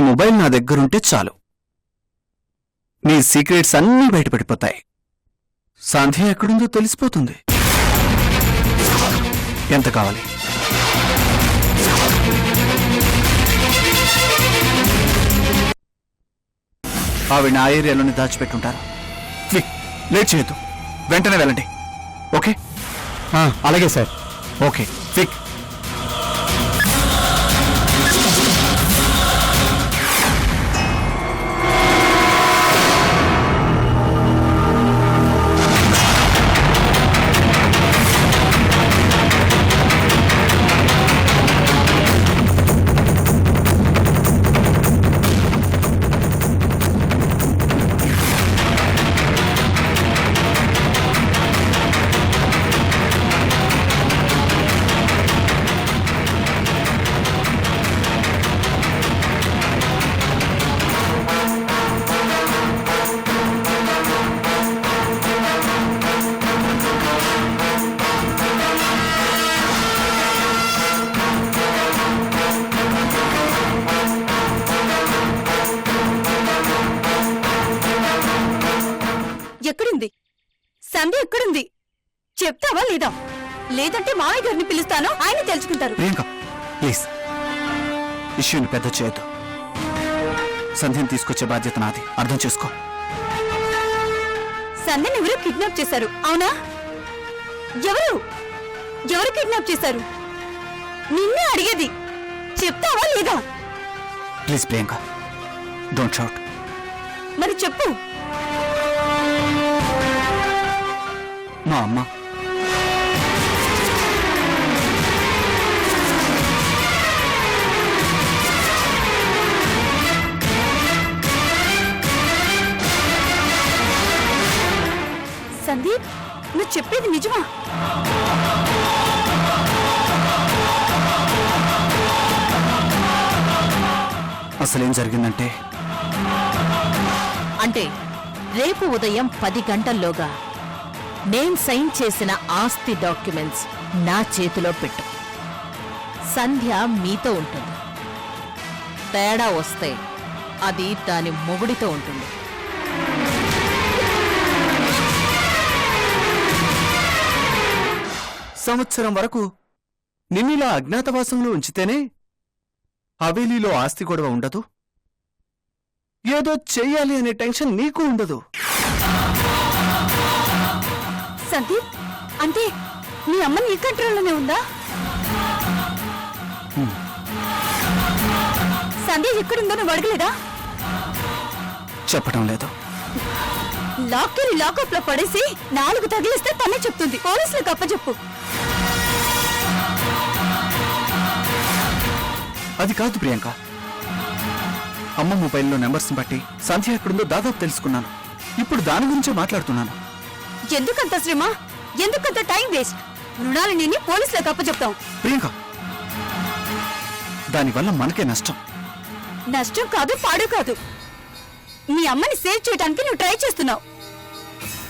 Mobile నా దగ్గరుంటే చాలు, నీ సీక్రెట్స్ అన్నీ బయటపడిపోతాయి. సంధ్య ఎక్కడుందో తెలిసిపోతుంది. ఎంత కావాలి? ఆవిడ ఆ ఏరియాలోనే దాచిపెట్టుంటారు. లేట్ చేయొద్దు, వెంటనే వెళ్ళండి. ఓకే? అలాగే సార్. Okay, quick. ఎక్కడుంది సంధ్య? ఎక్కడుంది చెప్తావా లేదా? లేదంటే మామయ్య గారిని పిలుస్తాను, ఆయన తెలుసుకుంటారు. ప్రియాంక ప్లీజ్, ఇష్యూని పెద్ద చేయొద్దు. సంధ్యను తీసుకొచ్చే బాధ్యత నాది, అర్థం చేసుకో. సంధ్యని ఎవరు కిడ్నాప్ చేశారు, అవునా? ఎవరు ఎవరు కిడ్నాప్ చేశారు? నిన్నే అడిగేది, చెప్తావా లేదా? Please Priyanka, don't shout. మరి చెప్పు. మా అమ్మ. సందీప్, నువ్వు చెప్పేది నిజమా? అసలేం జరిగిందంటే, అంటే రేపు ఉదయం 10 గంటల్లోగా నేను సైన్ చేసిన ఆస్తి డాక్యుమెంట్స్ నా చేతిలో పెట్టు. సంధ్య మీతో ఉంటుంది. తేడా వస్తే అది దాని మొగుడితో ఉంటుంది. సంవత్సరం వరకు నిన్నిలా అజ్ఞాతవాసంలో ఉంచితేనే హవేలీలో ఆస్తి గొడవ ఉండదు, ఏదో చెయ్యాలి అనే టెన్షన్ నీకు ఉండదు. సందీప్, అంటే నీ అమ్మ నీ కంట్రోల్లోనే ఉందా? సంధ్య ఎక్కడుందో నువ్వు అడగలేదా? చెప్పటం లేదు. లాక్కెళ్ళి లాకప్ లో పడేసి 4 తగిలిస్తే తనే చెప్తుంది. పోలీసులకు అప్పచెప్పు. అది కాదు ప్రియాంక, అమ్మ మొబైల్లో నెంబర్స్ని బట్టి సంధ్య ఎక్కడుందో దాదాపు తెలుసుకున్నాను. ఇప్పుడు దాని గురించే మాట్లాడుతున్నాను. ఎందుకంత శ్రమ, ఎందుకంత టైం వేస్ట్? మృణాలిని పోలీసులకు అప్పచెప్తాం. ప్రియాంక, దానివల్ల మనకే నష్టం. నష్టం కాదు, పాడు కాదు. నీ అమ్మని సేవ్ చేయడానికి నువ్వు ట్రై చేస్తున్నావు,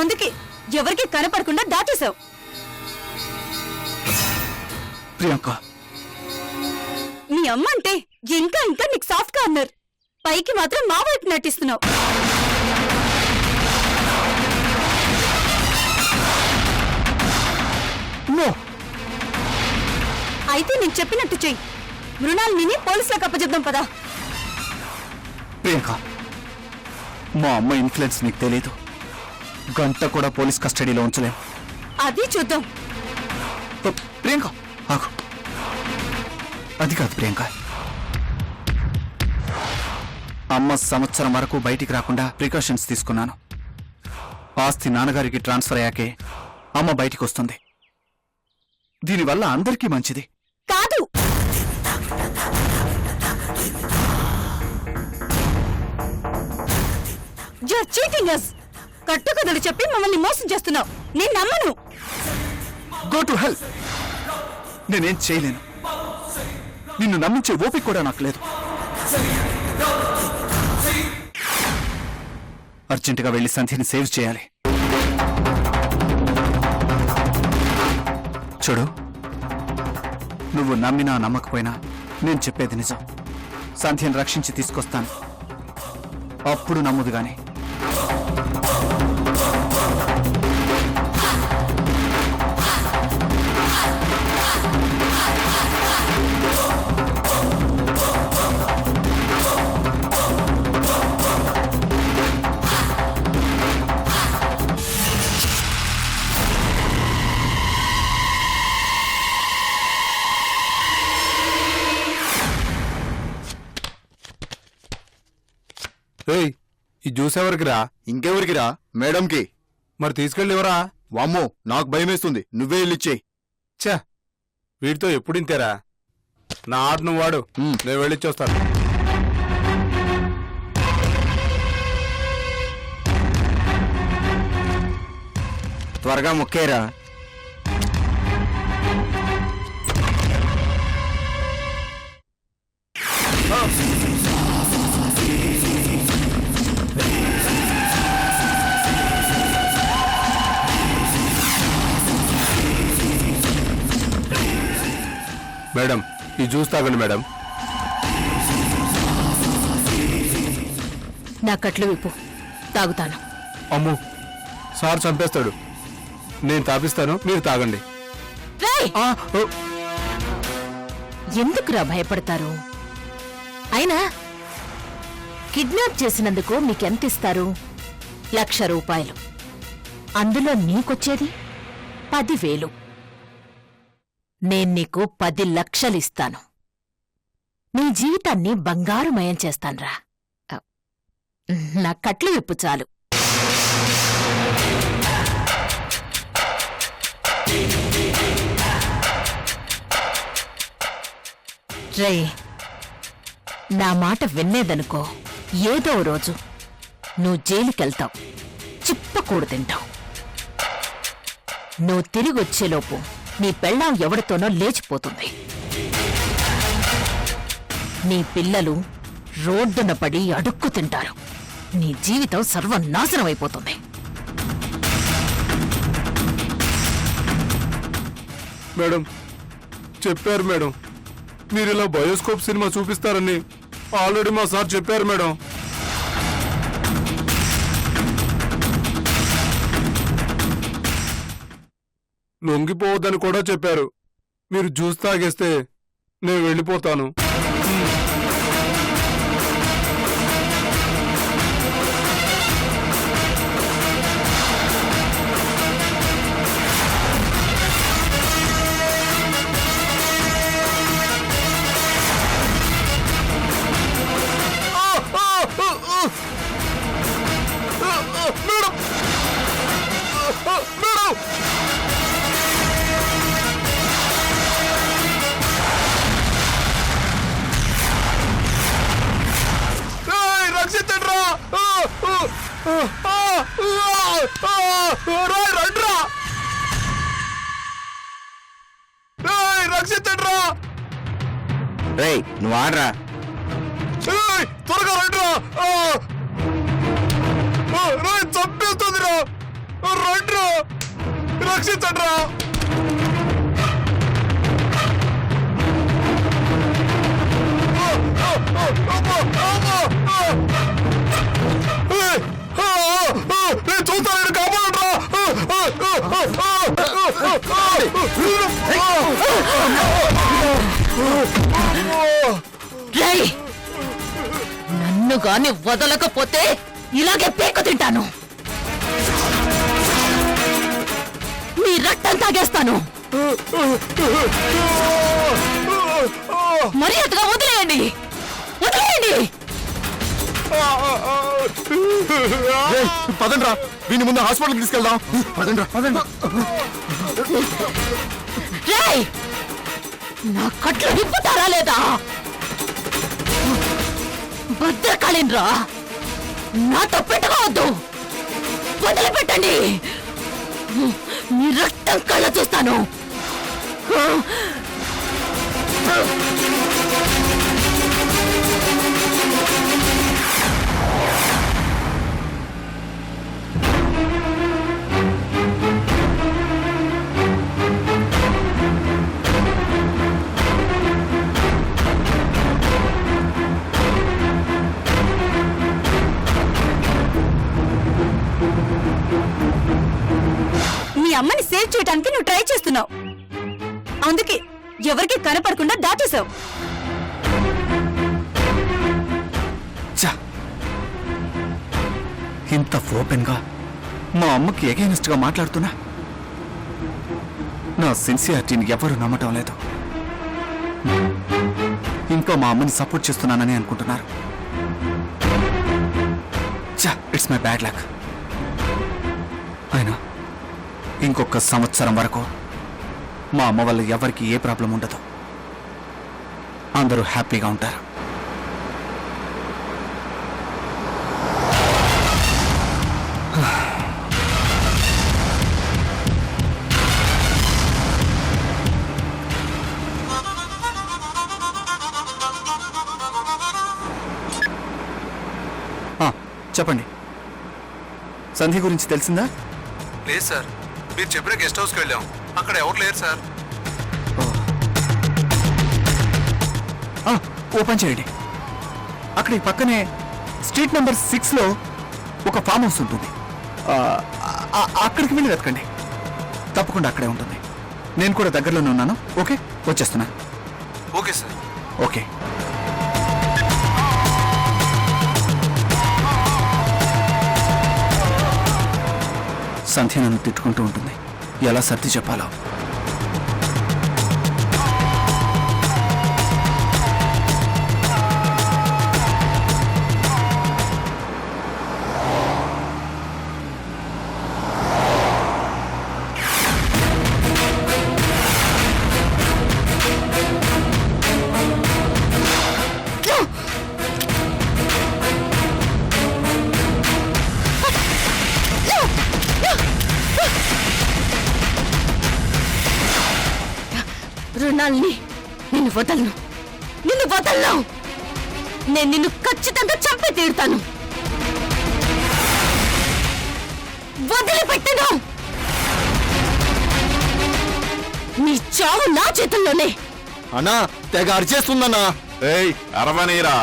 అందుకే ఎవరికి కనపడకుండా దాచేశావు. ప్రియాంక, నీ అమ్మ అంటే ఇంకా ఇంకా నీకు సాఫ్ట్ గా అన్నారు, పైకి మాత్రం మా వైపు నటిస్తున్నావు. అయితే నేను చెప్పినట్టు చెయ్యి. మృణాలిని పోలీసులకు అప్పచెప్దాం పదా. ప్రియాంక, మా అమ్మ ఇన్ఫ్లుయెన్స్ నీకు తెలీదు. గంట కూడా పోలీస్ కస్టడీలో ఉంచలేం. అది చూద్దాం. ప్రియాంక ఆగు. అది కాదు ప్రియాంక, అమ్మ సంవత్సరం వరకు బయటికి రాకుండా ప్రికాషన్స్ తీసుకున్నాను. ఆస్తి నాన్నగారికి ట్రాన్స్ఫర్ అయ్యాకే అమ్మ బయటికి వస్తుంది. దీనివల్ల అందరికీ మంచిది. కాదు, you're cheating us. కట్టుకథలు చెప్పి మమ్మల్ని మోసం చేస్తున్నావు. నేను నమ్మను. Go to help. నేనేం చేయలేను. నిన్ను నమ్మించే ఓపిక కూడా నాకు లేదు. అర్జెంటుగా వెళ్లి సంధ్యని సేవ్ చేయాలి. చూడు, నువ్వు నమ్మినా నమ్మకపోయినా నేను చెప్పేది నిజం. సంధ్యను రక్షించి తీసుకొస్తాను. అప్పుడు నమ్ముదుగానే. ఏయ్, ఈ జ్యూస్ ఎవరికిరా? ఇంకెవరికిరా? మేడంకి. మరి తీసుకెళ్ళి ఎవరా? వామ్మో, నాకు భయమేస్తుంది. నువ్వే వెళ్ళిచ్చేయి. ఛ, వీడితో ఎప్పుడు ఇంతేరా? నా ఆట నువ్వు వాడు, నేను వెళ్ళిచ్చొస్తాను. త్వరగా ముక్కేరా. మేడం, ఈ జ్యూస్ తాగండి మేడం. నా కట్లు విప్పు, తాగుతాను. అమ్ము, సార్ చంపేస్తాడు. నేను తాపిస్తాను, మీరు తాగండి. రేయ్! ఆ, ఓ, ఎందుకురా భయపడతారు? అయినా కిడ్నాప్ చేసినందుకు మీకెంత ఇస్తారు? 1,00,000 రూపాయలు. అందులో నీకొచ్చేది 10,000. నేను నీకు 10 లక్షలు ఇస్తాను. నీ జీవితాన్ని బంగారుమయం చేస్తాన్రా. నా కట్లు విప్పు చాలు. రే, నా మాట విన్నేదనుకో, ఏదో రోజు నువ్వు జైలుకెళ్తావు, చిప్పకూడు తింటావు. నువ్వు తిరిగొచ్చేలోపు నీ పెళ్ళాం ఎవడితోనో లేచిపోతుంది. నీ పిల్లలు రోడ్డున పడి అడుక్కు తింటారు. నీ జీవితం సర్వనాశనమైపోతుంది. మేడం చెప్పారు మేడం, మీరు ఇలా బయోస్కోప్ సినిమా చూపిస్తారని ఆల్రెడీ మా సార్ చెప్పారు మేడం. లొంగిపోవద్దని కూడా చెప్పారు. మీరు జ్యూస్ తాగేస్తే నేను వెళ్ళిపోతాను. రక్షించండ్రా! రేయ్, నువ్వు ఆడరా. త్వరగా రండ్రా! చంపేస్తుందిరా! రండ్రా! రక్షించండ్రా! నేను చూస్తాను, కాపాడరా! రేయ్! నన్ను గాని వదలకపోతే ఇలాగే పేక తింటాను. మీ రక్తం తాగేస్తాను. మర్యాదగా వదిలేయండి, వదిలేయండి. పదండ్రా, వీని ముందు హాస్పిటల్కి తీసుకెళ్దాం. పదండ్రా, పదండి. రేయ్! నా కట్లు విప్పుతారా లేదా? భద్రకాళిన్రా, నాతో పెట్టుకోవద్దు, వదిలిపెట్టండి. మీ రక్తం కళ్ళ చూస్తాను. అమ్మని సేవ్ చేయడానికి నువ్వు ట్రై చేస్తున్నావు. అందుకే ఎవరికి కనపడకుండా దాటేశావు. ఛ! ఇంత ఓపెన్ గా మా అమ్మకి ఎగైనెస్ట్ గా మాట్లాడుతున్నా నా సిన్సియారిటీని ఎవరు నమ్మటం లేదు. ఇంకా మా అమ్మని సపోర్ట్ చేస్తున్నానని అనుకుంటున్నారు. It's my bad luck. అయినా ఇంకొక సంవత్సరం వరకు మా అమ్మ వల్ల ఎవరికి ఏ ప్రాబ్లం ఉండదు. అందరూ హ్యాపీగా ఉంటారు. చెప్పండి, సంధ్య గురించి తెలిసిందా? లేదు సార్, మీరు చెప్పిన గెస్ట్ హౌస్కి వెళ్ళాం, అక్కడ ఎవరు లేరు సార్. ఓపెన్ చేయండి. అక్కడ ఈ పక్కనే స్ట్రీట్ నెంబర్ 6లో ఒక ఫామ్ హౌస్ ఉంటుంది. అక్కడికి వెళ్ళి వెతకండి, తప్పకుండా అక్కడే ఉంటుంది. నేను కూడా దగ్గరలోనే ఉన్నాను. ఓకే, వచ్చేస్తున్నా. Okay sir. ఓకే. సంధ్య నన్ను తిట్టుకుంటూ ఉంటుంది. ఎలా సర్ది చెప్పాలో. రుణాల్ని నిన్ను వదలను, నిన్ను వదలను. నేను నిన్ను ఖచ్చితంగా చంపి తీరుతాను. వదిలిపెట్టను. నీ చావు నా చేతుల్లోనే. అన్నా తెగ అరిచేస్తుందన్నా. ఏయ్ అరవనీరా,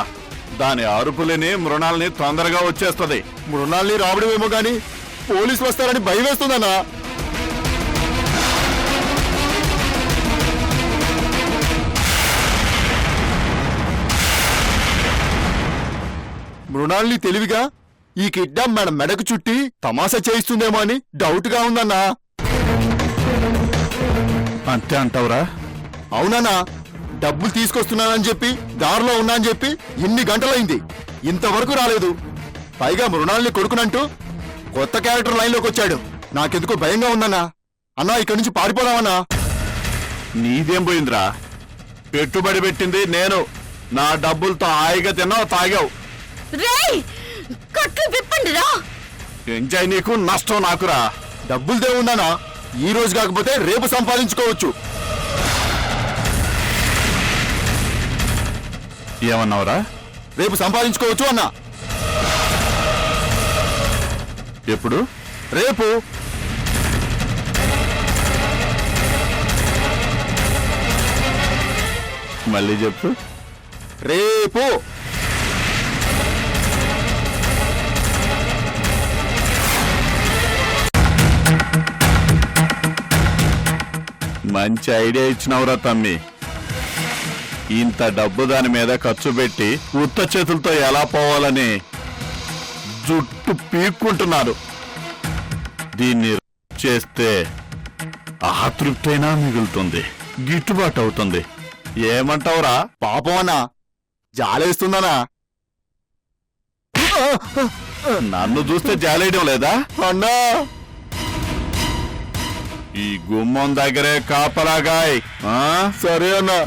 దాని అరుపులని మృణాల్ని తొందరగా వచ్చేస్తుంది. మృణాల్ని రావడమేమో గాని పోలీసులు వస్తారని భయం వేస్తుందన్నా. మృణాల్ని తెలివిగా ఈ కిడ్నాప్ మేడం మెడకు చుట్టి తమాషా చేయిస్తుందేమో అని డౌట్ గా ఉందన్నా. అంతే అంటావురా? అవునన్నా, డబ్బులు తీసుకొస్తున్నానని చెప్పి దారిలో ఉన్నా అని చెప్పి ఇన్ని గంటలైంది, ఇంతవరకు రాలేదు. పైగా మృణాల్ని కొడుకునంటూ కొత్త క్యారెక్టర్ లైన్లోకి వచ్చాడు. నాకెందుకో భయంగా ఉందన్నా. అన్నా ఇక్కడి నుంచి పారిపోదామన్నా. నీదేం పోయిందిరా? పెట్టుబడి పెట్టింది నేను. నా డబ్బులతో హాయిగా తిన్నావు, తాగావు. రేయ్, కట్లు విప్పండి రా. ఎంజాయ్ నీకు, నష్టం నాకురా. డబ్బులదే ఉన్నానా, ఈ రోజు కాకపోతే రేపు సంపాదించుకోవచ్చు. ఏమన్నావురా? రేపు సంపాదించుకోవచ్చు అన్నా. ఎప్పుడు? రేపు. మళ్ళీ చెప్పు. రేపు. మంచి ఐడియా ఇచ్చినవురా తమ్మి. ఇంత డబ్బు దాని మీద ఖర్చు పెట్టి ఉత్త చేతులతో ఎలా పోవాలని జుట్టు పీక్కుంటున్నారు. దీన్ని చేస్తే ఆతృప్తైనా మిగులుతుంది, గిట్టుబాటు అవుతుంది. ఏమంటావురా? పాపం అన్నా, జాలేస్తుందనా. నన్ను చూస్తే జాలేయడం లేదా? అన్నా ఈ గుమ్మం దగ్గరే కాపలాగాయ్. సరే అన్నా.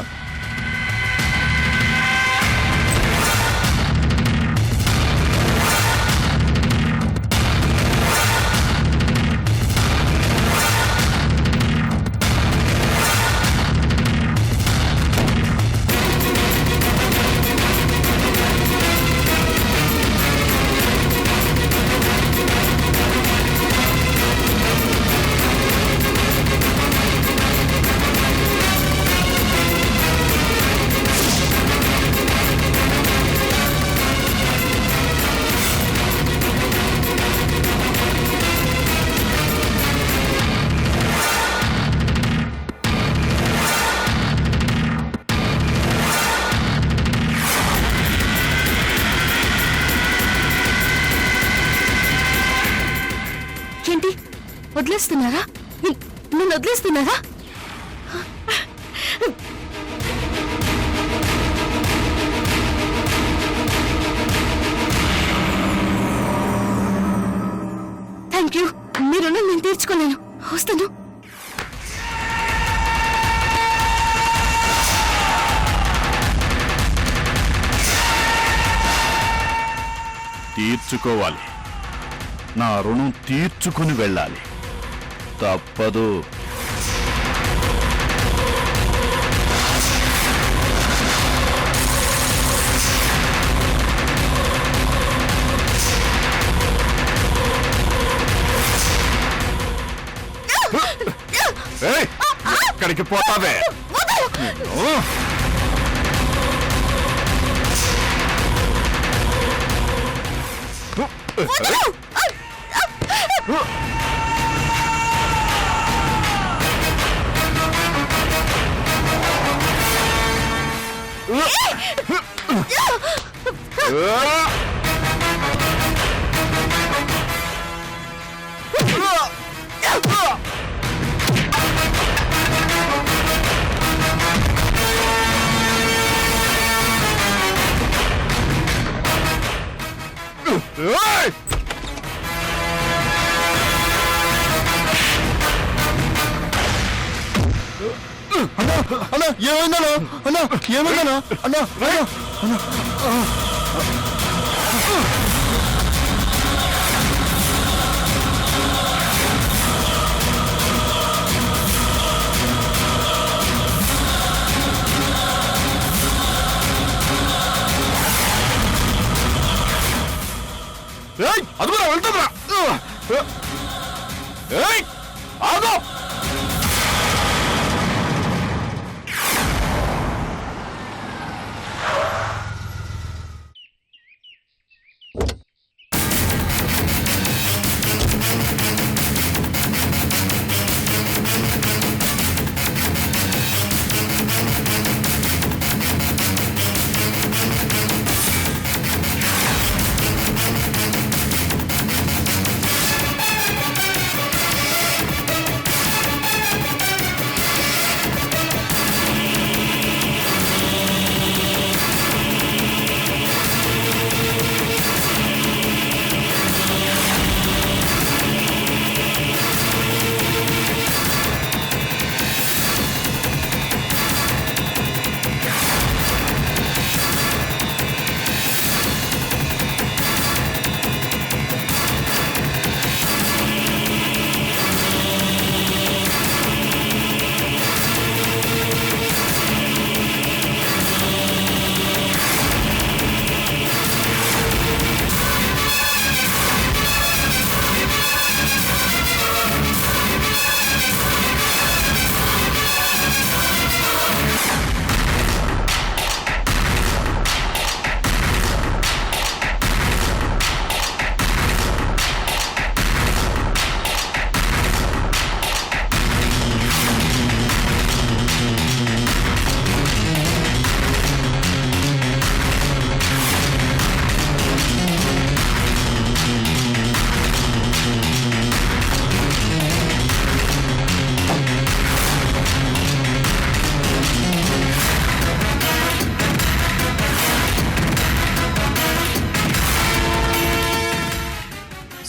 వదిలేస్తున్నారా? నన్ను వదిలేస్తున్నారా? Thank you. మీరు నేను తీర్చుకోలేను. వస్తాను. తీర్చుకోవాలి. నా రుణం తీర్చుకుని వెళ్ళాలి. తప్పదు. ఎక్కడికి పోతావే? అన్నా ఏమైందన్నా? అన్నా ఏమైందన్నా? అన్నా అదుగురా వెళ్తుందిరా. ఆగో.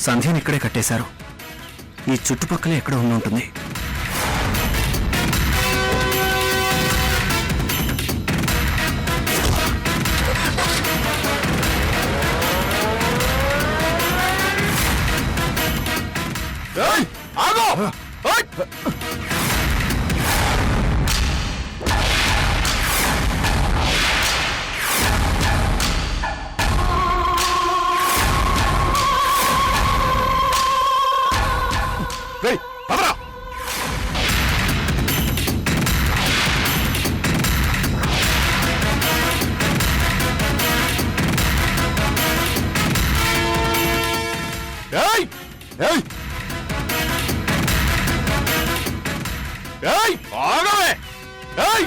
సంధ్యని ఇక్కడే కట్టేశారు. ఈ చుట్టుపక్కలే ఎక్కడ ఉంటుంది. ఆగో. పదరా. ఏయ్ ఏయ్ ఏయ్ ఆగవే. ఏయ్